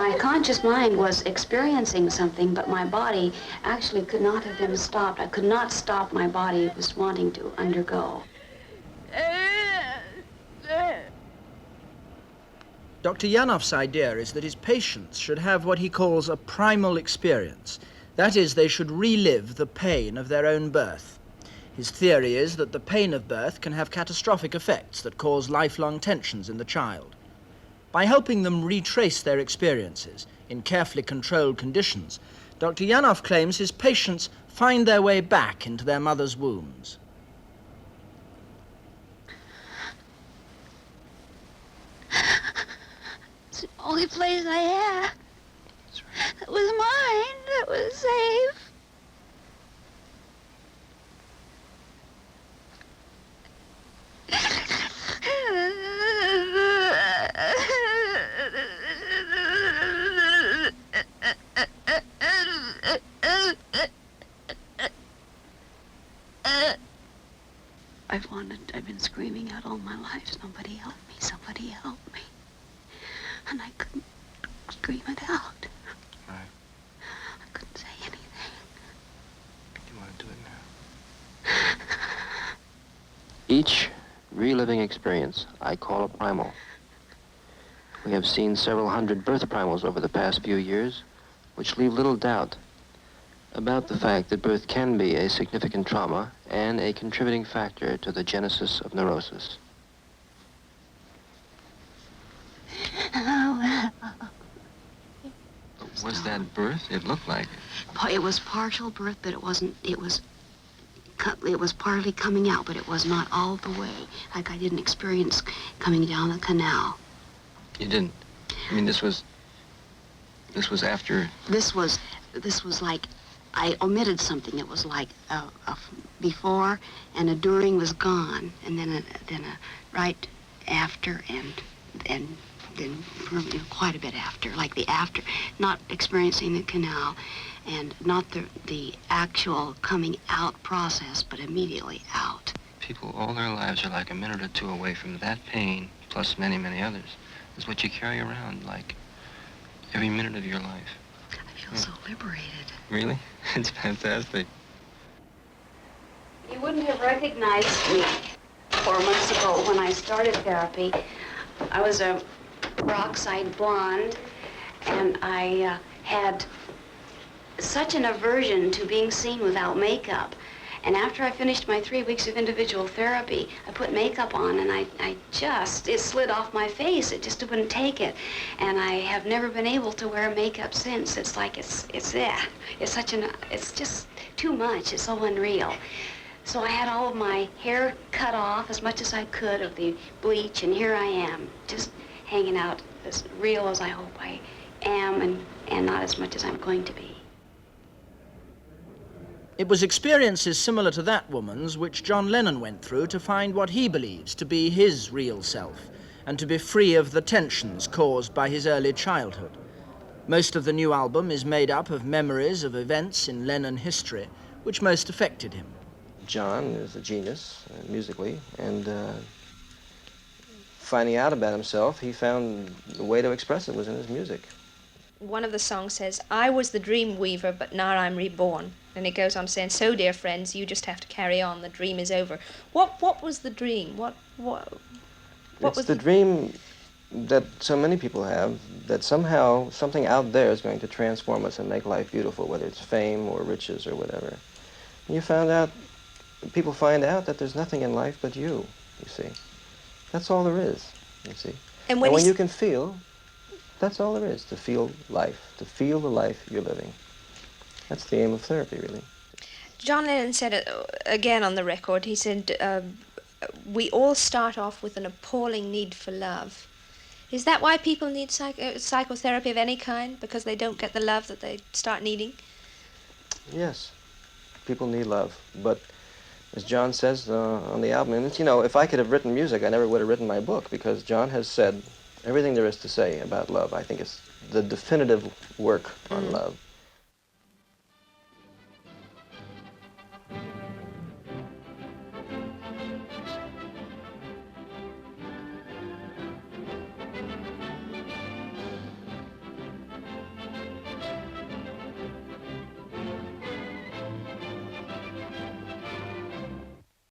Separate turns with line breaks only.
My conscious mind was experiencing something, but my body actually could not have been stopped. I could not stop my body. It was wanting to undergo.
Dr. Janov's idea is that his patients should have what he calls a primal experience. That is, they should relive the pain of their own birth. His theory is that the pain of birth can have catastrophic effects that cause lifelong tensions in the child. By helping them retrace their experiences in carefully controlled conditions, Dr. Janov claims his patients find their way back into their mother's wombs.
It's the only place I had. That's right. That was mine. That was safe. I've been screaming out all my life, somebody help me, somebody help me. And I couldn't scream it out.
Right.
I couldn't say anything.
You want to do it now?
Each reliving experience I call a primal. We have seen several hundred birth primals over the past few years, which leave little doubt about the fact that birth can be a significant trauma and a contributing factor to the genesis of neurosis.
Was that birth? It looked like it.
It was partial birth, but it wasn't. It was partly coming out, but it was not all the way. Like I didn't experience coming down the canal.
You didn't? I mean, this was after...
This was like, I omitted something. It was like a before and a during was gone, and then a right after and then quite a bit after, like the after, not experiencing the canal and not the actual coming out process, but immediately out.
People all their lives are like a minute or two away from that pain, plus many, many others. It's what you carry around, like, every minute of your life.
I feel so liberated.
Really? It's fantastic.
You wouldn't have recognized me 4 months ago when I started therapy. I was a peroxide blonde, and I had such an aversion to being seen without makeup. And after I finished my 3 weeks of individual therapy, I put makeup on, and it slid off my face. It just wouldn't take it. And I have never been able to wear makeup since. It's like, it's just too much. It's so unreal. So I had all of my hair cut off as much as I could of the bleach, and here I am, just hanging out as real as I hope I am, and not as much as I'm going to be.
It was experiences similar to that woman's which John Lennon went through to find what he believes to be his real self, and to be free of the tensions caused by his early childhood. Most of the new album is made up of memories of events in Lennon history which most affected him.
John is a genius musically, and finding out about himself, he found the way to express it was in his music.
One of the songs says, "I was the dream weaver, but now I'm reborn." And it goes on saying, "So, dear friends, you just have to carry on. The dream is over." What was the dream? What was
the dream that so many people have, that somehow something out there is going to transform us and make life beautiful, whether it's fame or riches or whatever. And people find out that there's nothing in life but you see. That's all there is, you see. And when you can feel, that's all there is, to feel life, to feel the life you're living. That's the aim of therapy, really.
John Lennon said it again on the record. He said, we all start off with an appalling need for love. Is that why people need psychotherapy of any kind? Because they don't get the love that they start needing?
Yes, people need love. But as John says on the album, and it's, if I could have written music, I never would have written my book, because John has said everything there is to say about love. I think it's the definitive work on love.